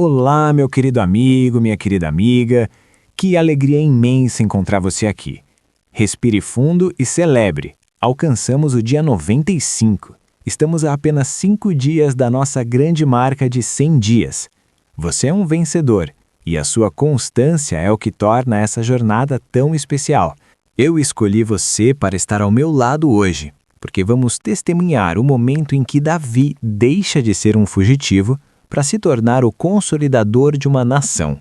Olá, meu querido amigo, minha querida amiga. Que alegria imensa encontrar você aqui. Respire fundo e celebre. Alcançamos o dia 95. Estamos a apenas 5 dias da nossa grande marca de 100 dias. Você é um vencedor e a sua constância é o que torna essa jornada tão especial. Eu escolhi você para estar ao meu lado hoje, porque vamos testemunhar o momento em que Davi deixa de ser um fugitivo para se tornar o consolidador de uma nação.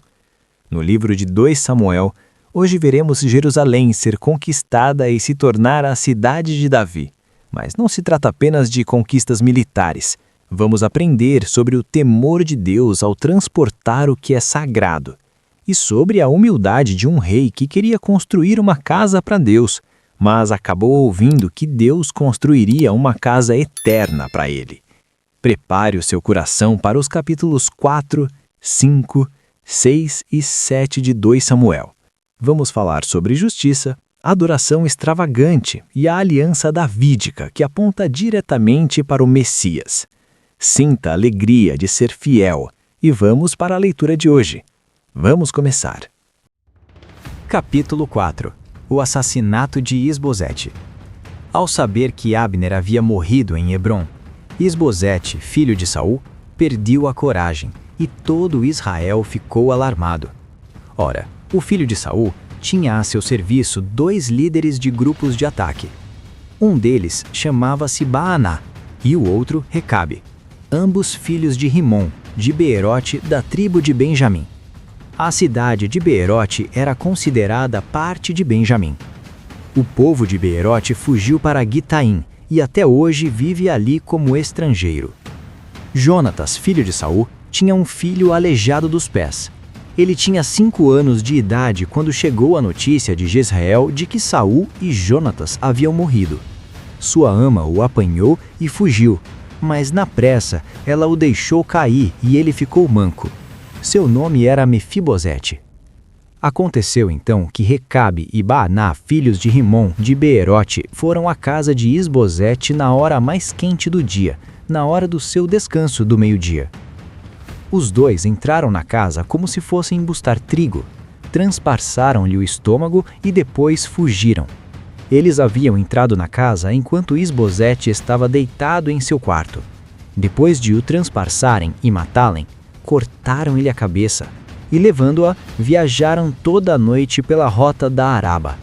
No livro de 2 Samuel, hoje veremos Jerusalém ser conquistada e se tornar a cidade de Davi. Mas não se trata apenas de conquistas militares. Vamos aprender sobre o temor de Deus ao transportar o que é sagrado e sobre a humildade de um rei que queria construir uma casa para Deus, mas acabou ouvindo que Deus construiria uma casa eterna para ele. Prepare o seu coração para os capítulos 4, 5, 6 e 7 de 2 Samuel. Vamos falar sobre justiça, adoração extravagante e a aliança davídica que aponta diretamente para o Messias. Sinta a alegria de ser fiel e vamos para a leitura de hoje. Vamos começar. Capítulo 4. O assassinato de Isbosete. Ao saber que Abner havia morrido em Hebrom, Isbosete, filho de Saul, perdeu a coragem e todo Israel ficou alarmado. Ora, o filho de Saul tinha a seu serviço 2 líderes de grupos de ataque. Um deles chamava-se Baaná e o outro Recabe, ambos filhos de Rimom, de Beerote, da tribo de Benjamim. A cidade de Beerote era considerada parte de Benjamim. O povo de Beerote fugiu para Gitaim e até hoje vive ali como estrangeiro. Jonatas, filho de Saul, tinha um filho aleijado dos pés. Ele tinha 5 anos de idade quando chegou a notícia de Jezreel de que Saul e Jonatas haviam morrido. Sua ama o apanhou e fugiu, mas na pressa ela o deixou cair e ele ficou manco. Seu nome era Mefibosete. Aconteceu então que Recabe e Baaná, filhos de Rimom, de Beerote, foram à casa de Isbosete na hora mais quente do dia, na hora do seu descanso do meio-dia. Os dois entraram na casa como se fossem embustar trigo, transpassaram-lhe o estômago e depois fugiram. Eles haviam entrado na casa enquanto Isbosete estava deitado em seu quarto. Depois de o transpassarem e matá-lo, cortaram-lhe a cabeça e, levando-a, viajaram toda a noite pela rota da Araba.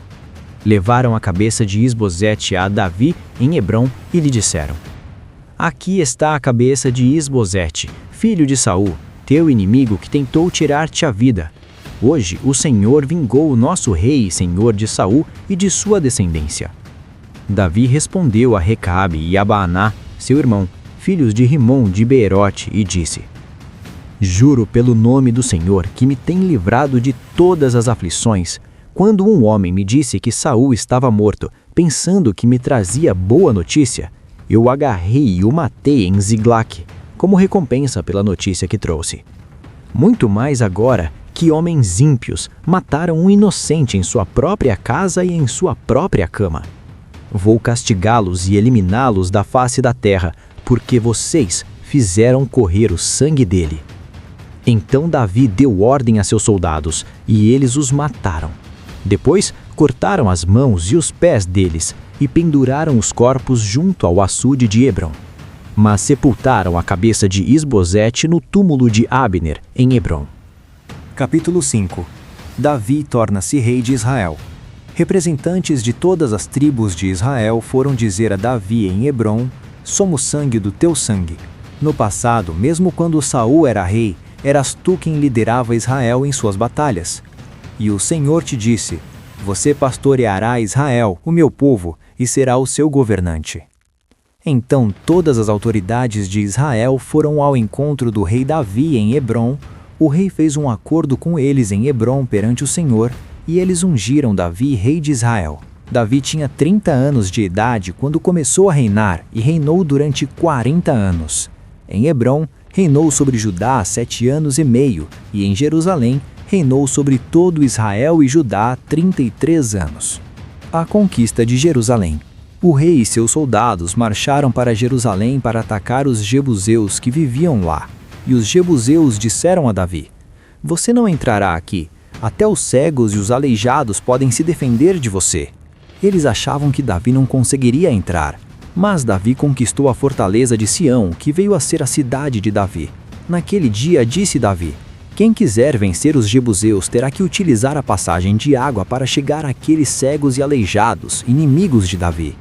Levaram a cabeça de Isbosete a Davi em Hebrom e lhe disseram: Aqui está a cabeça de Isbosete, filho de Saul, teu inimigo que tentou tirar-te a vida. Hoje o Senhor vingou o nosso rei e senhor de Saul e de sua descendência. Davi respondeu a Recabe e a Baaná, seu irmão, filhos de Rimom de Beerote, e disse: Juro pelo nome do Senhor que me tem livrado de todas as aflições, quando um homem me disse que Saul estava morto, pensando que me trazia boa notícia, eu o agarrei e o matei em Ziglac, como recompensa pela notícia que trouxe. Muito mais agora que homens ímpios mataram um inocente em sua própria casa e em sua própria cama. Vou castigá-los e eliminá-los da face da terra, porque vocês fizeram correr o sangue dele. Então Davi deu ordem a seus soldados, e eles os mataram. Depois cortaram as mãos e os pés deles, e penduraram os corpos junto ao açude de Hebrom. Mas sepultaram a cabeça de Isbosete no túmulo de Abner, em Hebrom. Capítulo 5. Davi torna-se rei de Israel. Representantes de todas as tribos de Israel foram dizer a Davi em Hebrom: Somos sangue do teu sangue. No passado, mesmo quando Saul era rei, eras tu quem liderava Israel em suas batalhas. E o Senhor te disse: Você pastoreará Israel, o meu povo, e será o seu governante. Então todas as autoridades de Israel foram ao encontro do rei Davi em Hebrom. O rei fez um acordo com eles em Hebrom perante o Senhor, e eles ungiram Davi rei de Israel. Davi tinha 30 anos de idade quando começou a reinar e reinou durante 40 anos. Em Hebrom, reinou sobre Judá 7 anos e meio, e em Jerusalém reinou sobre todo Israel e Judá 33 anos. A conquista de Jerusalém. O rei e seus soldados marcharam para Jerusalém para atacar os jebuseus que viviam lá. e os jebuseus disseram a Davi: Você não entrará aqui, até os cegos e os aleijados podem se defender de você. Eles achavam que Davi não conseguiria entrar, mas Davi conquistou a fortaleza de Sião, que veio a ser a cidade de Davi. Naquele dia disse Davi: Quem quiser vencer os jebuseus terá que utilizar a passagem de água para chegar àqueles cegos e aleijados, inimigos de Davi.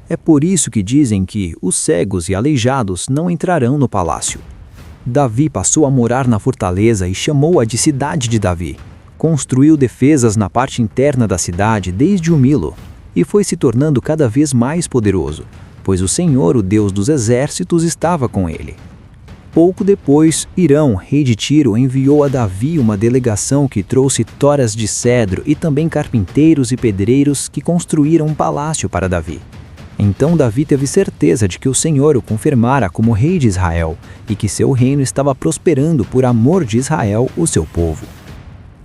É por isso que dizem que os cegos e aleijados não entrarão no palácio. Davi passou a morar na fortaleza e chamou-a de Cidade de Davi. Construiu defesas na parte interna da cidade desde o Milo, e foi se tornando cada vez mais poderoso, pois o Senhor, o Deus dos exércitos, estava com ele. Pouco depois, Hirão, rei de Tiro, enviou a Davi uma delegação que trouxe toras de cedro e também carpinteiros e pedreiros que construíram um palácio para Davi. Então Davi teve certeza de que o Senhor o confirmara como rei de Israel e que seu reino estava prosperando por amor de Israel, o seu povo.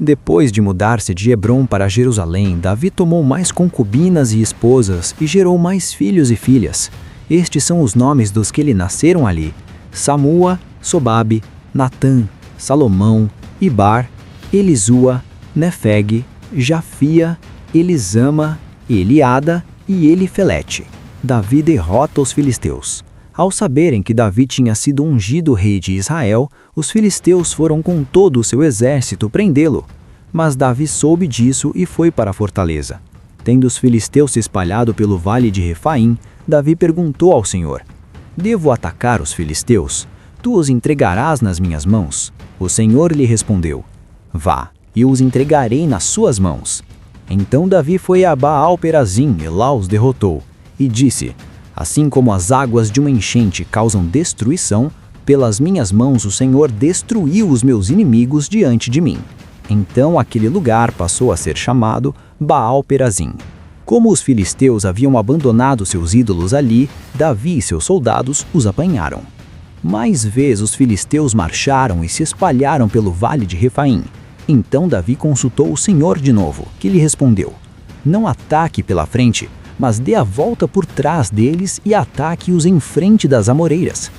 Depois de mudar-se de Hebrom para Jerusalém, Davi tomou mais concubinas e esposas e gerou mais filhos e filhas. Estes são os nomes dos que lhe nasceram ali: Samua, Sobabe, Natã, Salomão, Ibar, Elisua, Nefeg, Jafia, Elisama, Eliada e Elifelete. Davi derrota os filisteus. Ao saberem que Davi tinha sido ungido rei de Israel, os filisteus foram com todo o seu exército prendê-lo. Mas Davi soube disso e foi para a fortaleza. Tendo os filisteus se espalhado pelo vale de Refaim, Davi perguntou ao Senhor: Devo atacar os filisteus? Tu os entregarás nas minhas mãos? O Senhor lhe respondeu: Vá, e os entregarei nas suas mãos. Então Davi foi a Baal-Perazim e lá os derrotou, e disse: Assim como as águas de uma enchente causam destruição, pelas minhas mãos o Senhor destruiu os meus inimigos diante de mim. Então aquele lugar passou a ser chamado Baal-Perazim. Como os filisteus haviam abandonado seus ídolos ali, Davi e seus soldados os apanharam. Mais vezes os filisteus marcharam e se espalharam pelo vale de Refaim. Então Davi consultou o Senhor de novo, que lhe respondeu: Não ataque pela frente, mas dê a volta por trás deles e ataque-os em frente das amoreiras.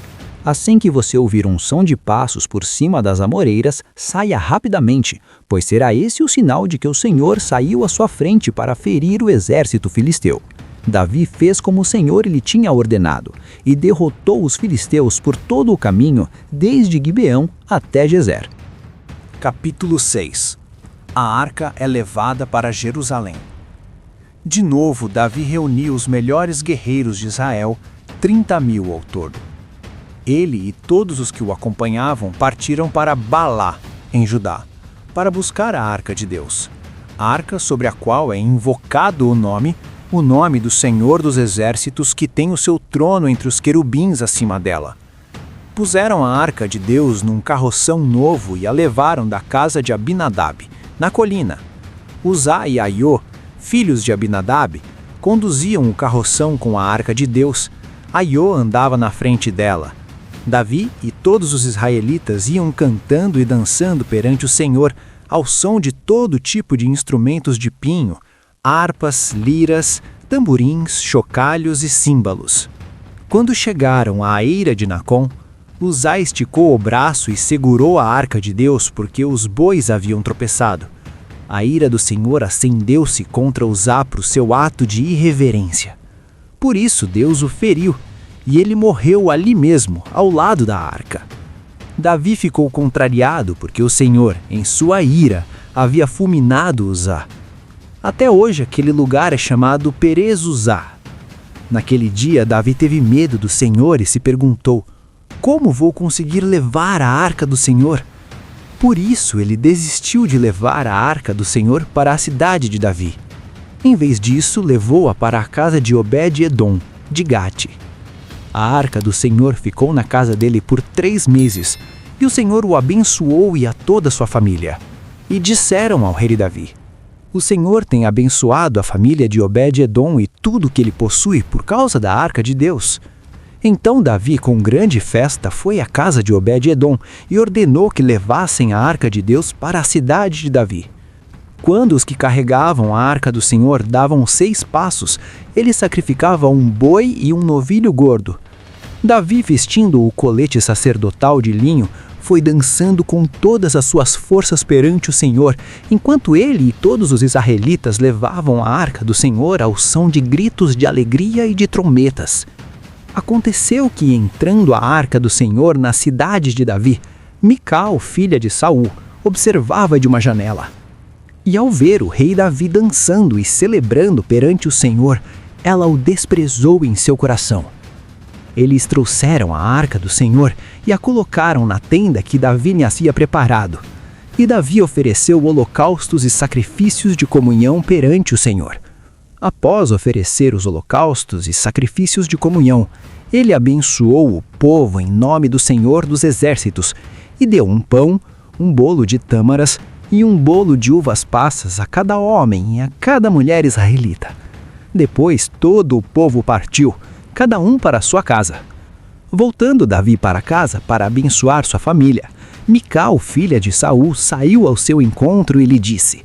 Assim que você ouvir um som de passos por cima das amoreiras, saia rapidamente, pois será esse o sinal de que o Senhor saiu à sua frente para ferir o exército filisteu. Davi fez como o Senhor lhe tinha ordenado, e derrotou os filisteus por todo o caminho, desde Gibeão até Gezer. Capítulo 6. A arca é levada para Jerusalém. De novo, Davi reuniu os melhores guerreiros de Israel, 30.000 ao todo. Ele e todos os que o acompanhavam partiram para Balá, em Judá, para buscar a arca de Deus, a arca sobre a qual é invocado o nome do Senhor dos Exércitos, que tem o seu trono entre os querubins acima dela. Puseram a arca de Deus num carroção novo e a levaram da casa de Abinadab, na colina. Uzá e Aiô, filhos de Abinadab, conduziam o carroção com a arca de Deus. Aiô andava na frente dela. Davi e todos os israelitas iam cantando e dançando perante o Senhor, ao som de todo tipo de instrumentos de pinho, harpas, liras, tamborins, chocalhos e símbalos. Quando chegaram à eira de Nacon, Uzá esticou o braço e segurou a arca de Deus, porque os bois haviam tropeçado. A ira do Senhor acendeu-se contra Uzá por seu ato de irreverência. Por isso Deus o feriu, e ele morreu ali mesmo, ao lado da arca. Davi ficou contrariado porque o Senhor, em sua ira, havia fulminado Uzá. Até hoje aquele lugar é chamado Perez-Uzá. Naquele dia Davi teve medo do Senhor e se perguntou: como vou conseguir levar a arca do Senhor? Por isso ele desistiu de levar a arca do Senhor para a cidade de Davi. Em vez disso, levou-a para a casa de Obed-Edom, de Gate. A arca do Senhor ficou na casa dele por 3 meses, e o Senhor o abençoou e a toda a sua família. E disseram ao rei Davi: O Senhor tem abençoado a família de Obed-Edom e tudo o que ele possui por causa da arca de Deus. Então Davi, com grande festa, foi à casa de Obed-Edom e ordenou que levassem a arca de Deus para a cidade de Davi. Quando os que carregavam a arca do Senhor davam 6 passos, ele sacrificava um boi e um novilho gordo. Davi, vestindo o colete sacerdotal de linho, foi dançando com todas as suas forças perante o Senhor, enquanto ele e todos os israelitas levavam a arca do Senhor ao som de gritos de alegria e de trombetas. Aconteceu que, entrando a arca do Senhor na cidade de Davi, Mical, filha de Saul, observava de uma janela. E ao ver o rei Davi dançando e celebrando perante o Senhor, ela o desprezou em seu coração. Eles trouxeram a arca do Senhor e a colocaram na tenda que Davi lhe havia preparado. E Davi ofereceu holocaustos e sacrifícios de comunhão perante o Senhor. Após oferecer os holocaustos e sacrifícios de comunhão, ele abençoou o povo em nome do Senhor dos Exércitos e deu um pão, um bolo de tâmaras e um bolo de uvas passas a cada homem e a cada mulher israelita. Depois todo o povo partiu, cada um para sua casa. Voltando Davi para casa para abençoar sua família, Mical, filha de Saul, saiu ao seu encontro e lhe disse: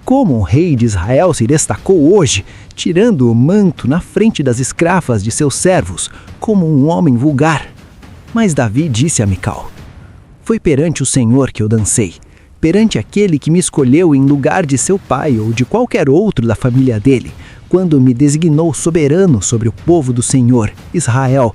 "Como o rei de Israel se destacou hoje, tirando o manto na frente das escravas de seus servos, como um homem vulgar." Mas Davi disse a Mical: "Foi perante o Senhor que eu dancei, perante aquele que me escolheu em lugar de seu pai ou de qualquer outro da família dele, quando me designou soberano sobre o povo do Senhor, Israel.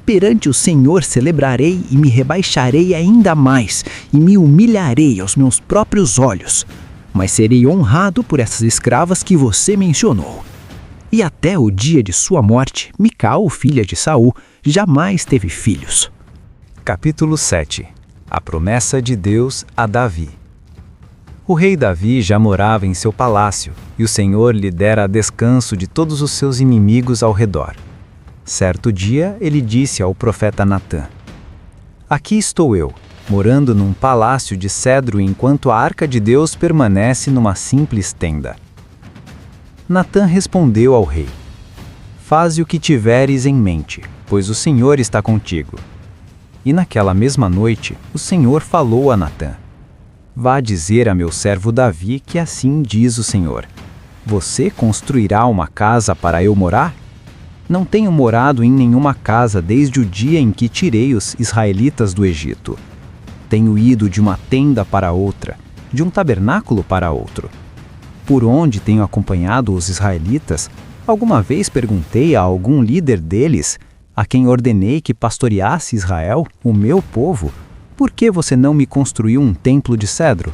Perante o Senhor celebrarei e me rebaixarei ainda mais, e me humilharei aos meus próprios olhos. Mas serei honrado por essas escravas que você mencionou." E até o dia de sua morte, Mical, filha de Saul, jamais teve filhos. Capítulo 7. A promessa de Deus a Davi. O rei Davi já morava em seu palácio, e o Senhor lhe dera descanso de todos os seus inimigos ao redor. Certo dia, ele disse ao profeta Natã: "Aqui estou eu, morando num palácio de cedro enquanto a arca de Deus permanece numa simples tenda." Natã respondeu ao rei: "Faze o que tiveres em mente, pois o Senhor está contigo." E naquela mesma noite, o Senhor falou a Natã: "Vá dizer a meu servo Davi que assim diz o Senhor: Você construirá uma casa para eu morar? Não tenho morado em nenhuma casa desde o dia em que tirei os israelitas do Egito. Tenho ido de uma tenda para outra, de um tabernáculo para outro. Por onde tenho acompanhado os israelitas, alguma vez perguntei a algum líder deles, a quem ordenei que pastoreasse Israel, o meu povo, por que você não me construiu um templo de cedro?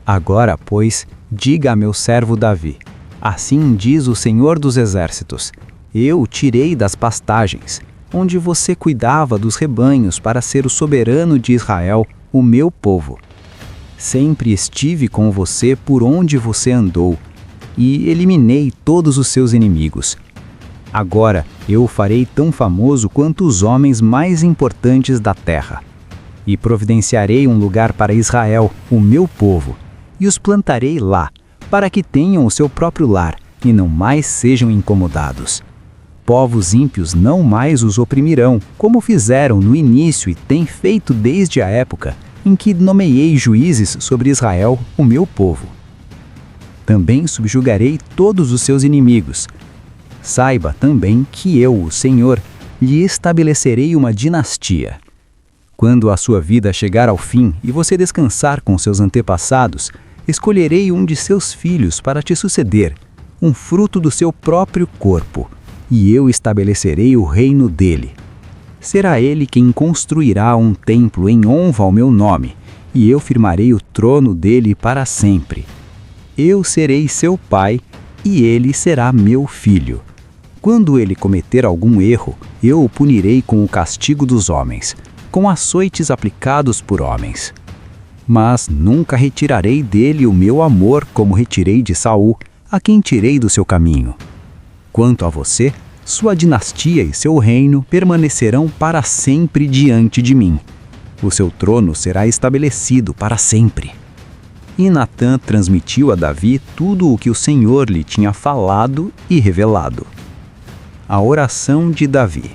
Agora, pois, diga a meu servo Davi: Assim diz o Senhor dos Exércitos: Eu o tirei das pastagens, onde você cuidava dos rebanhos para ser o soberano de Israel, o meu povo. Sempre estive com você por onde você andou, e eliminei todos os seus inimigos. Agora eu o farei tão famoso quanto os homens mais importantes da terra. E providenciarei um lugar para Israel, o meu povo, e os plantarei lá, para que tenham o seu próprio lar, e não mais sejam incomodados. Povos ímpios não mais os oprimirão, como fizeram no início e têm feito desde a época em que nomeei juízes sobre Israel, o meu povo. Também subjugarei todos os seus inimigos. Saiba também que eu, o Senhor, lhe estabelecerei uma dinastia. Quando a sua vida chegar ao fim e você descansar com seus antepassados, escolherei um de seus filhos para te suceder, um fruto do seu próprio corpo, e eu estabelecerei o reino dele. Será ele quem construirá um templo em honra ao meu nome, e eu firmarei o trono dele para sempre. Eu serei seu pai, e ele será meu filho. Quando ele cometer algum erro, eu o punirei com o castigo dos homens, com açoites aplicados por homens. Mas nunca retirarei dele o meu amor como retirei de Saul, a quem tirei do seu caminho. Quanto a você, sua dinastia e seu reino permanecerão para sempre diante de mim. O seu trono será estabelecido para sempre." E Natã transmitiu a Davi tudo o que o Senhor lhe tinha falado e revelado. A oração de Davi.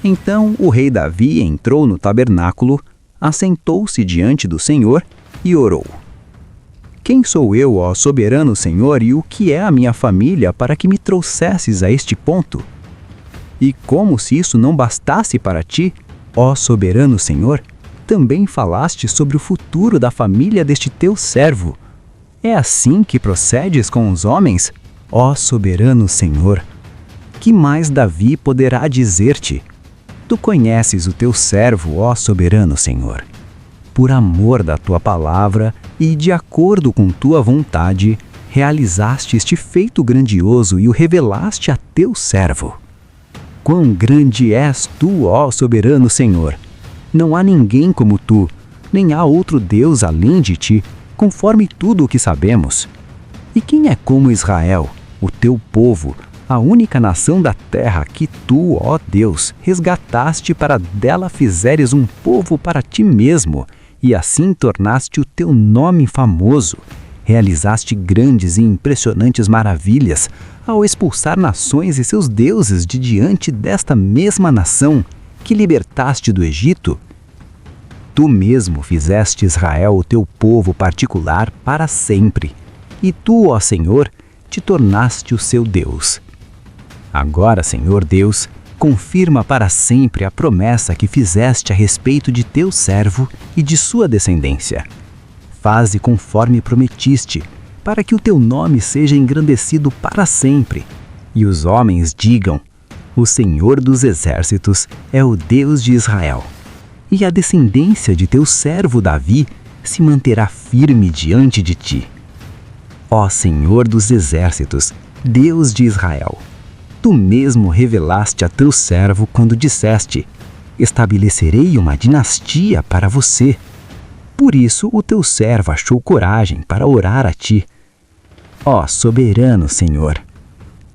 Então o rei Davi entrou no tabernáculo, assentou-se diante do Senhor e orou: "Quem sou eu, ó soberano Senhor, e o que é a minha família para que me trouxesses a este ponto? E como se isso não bastasse para ti, ó soberano Senhor, também falaste sobre o futuro da família deste teu servo. É assim que procedes com os homens, ó soberano Senhor? Que mais Davi poderá dizer-te? Tu conheces o teu servo, ó soberano Senhor. Por amor da tua palavra e de acordo com tua vontade, realizaste este feito grandioso e o revelaste a teu servo. Quão grande és tu, ó soberano Senhor! Não há ninguém como tu, nem há outro Deus além de ti, conforme tudo o que sabemos. E quem é como Israel, o teu povo, a única nação da terra que tu, ó Deus, resgataste para dela fizeres um povo para ti mesmo, e assim tornaste o teu nome famoso. Realizaste grandes e impressionantes maravilhas ao expulsar nações e seus deuses de diante desta mesma nação que libertaste do Egito. Tu mesmo fizeste Israel o teu povo particular para sempre, e tu, ó Senhor, te tornaste o seu Deus. Agora, Senhor Deus, confirma para sempre a promessa que fizeste a respeito de teu servo e de sua descendência. Faze conforme prometiste, para que o teu nome seja engrandecido para sempre, e os homens digam: o Senhor dos exércitos é o Deus de Israel. E a descendência de teu servo Davi se manterá firme diante de ti. Ó Senhor dos exércitos, Deus de Israel, tu mesmo revelaste a teu servo quando disseste: estabelecerei uma dinastia para você. Por isso o teu servo achou coragem para orar a ti. Ó soberano Senhor,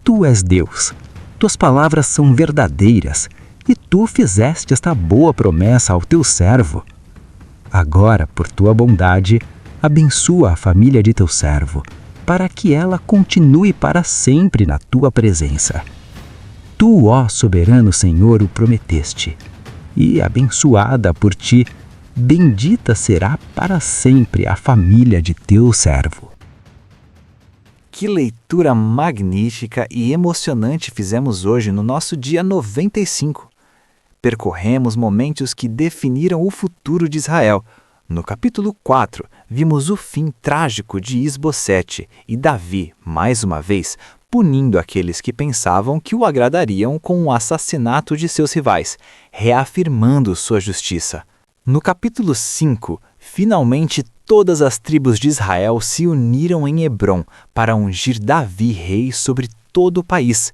tu és Deus, tuas palavras são verdadeiras, e tu fizeste esta boa promessa ao teu servo. Agora, por tua bondade, abençoa a família de teu servo, para que ela continue para sempre na tua presença. Tu, ó soberano Senhor, o prometeste, e abençoada por ti, bendita será para sempre a família de teu servo. Que leitura magnífica e emocionante fizemos hoje no nosso dia 95. Percorremos momentos que definiram o futuro de Israel. No capítulo 4, vimos o fim trágico de Isbosete e Davi, mais uma vez, punindo aqueles que pensavam que o agradariam com o assassinato de seus rivais, reafirmando sua justiça. No capítulo 5, finalmente todas as tribos de Israel se uniram em Hebrom para ungir Davi rei sobre todo o país.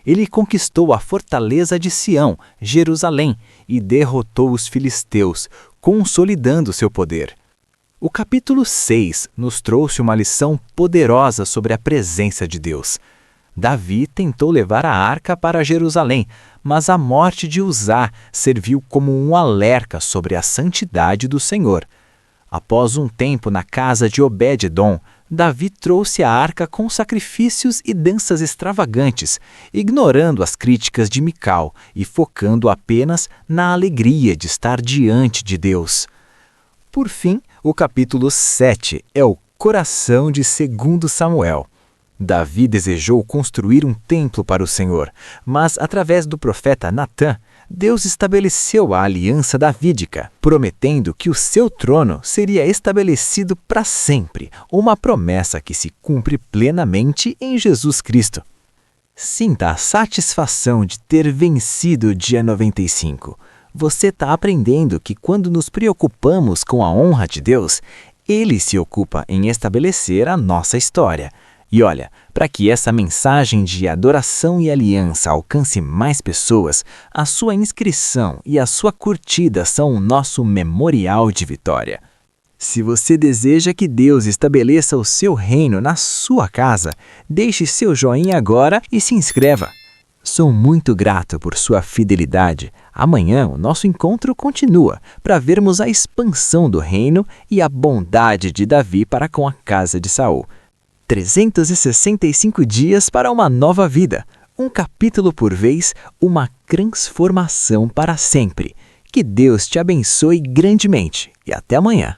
Ele conquistou a fortaleza de Sião, Jerusalém, e derrotou os filisteus, consolidando seu poder. O capítulo 6 nos trouxe uma lição poderosa sobre a presença de Deus. Davi tentou levar a arca para Jerusalém, mas a morte de Uzá serviu como um alerta sobre a santidade do Senhor. Após um tempo na casa de Obed-edom, Davi trouxe a arca com sacrifícios e danças extravagantes, ignorando as críticas de Mical e focando apenas na alegria de estar diante de Deus. Por fim, o capítulo 7 é o coração de 2 Samuel. Davi desejou construir um templo para o Senhor, mas através do profeta Natã, Deus estabeleceu a aliança davídica, prometendo que o seu trono seria estabelecido para sempre, uma promessa que se cumpre plenamente em Jesus Cristo. Sinta a satisfação de ter vencido o dia 95. Você está aprendendo que quando nos preocupamos com a honra de Deus, Ele se ocupa em estabelecer a nossa história. E olha, para que essa mensagem de adoração e aliança alcance mais pessoas, a sua inscrição e a sua curtida são o nosso memorial de vitória. Se você deseja que Deus estabeleça o seu reino na sua casa, deixe seu joinha agora e se inscreva. Sou muito grato por sua fidelidade. Amanhã o nosso encontro continua para vermos a expansão do reino e a bondade de Davi para com a casa de Saul. 365 dias para uma nova vida, um capítulo por vez, uma transformação para sempre. Que Deus te abençoe grandemente e até amanhã.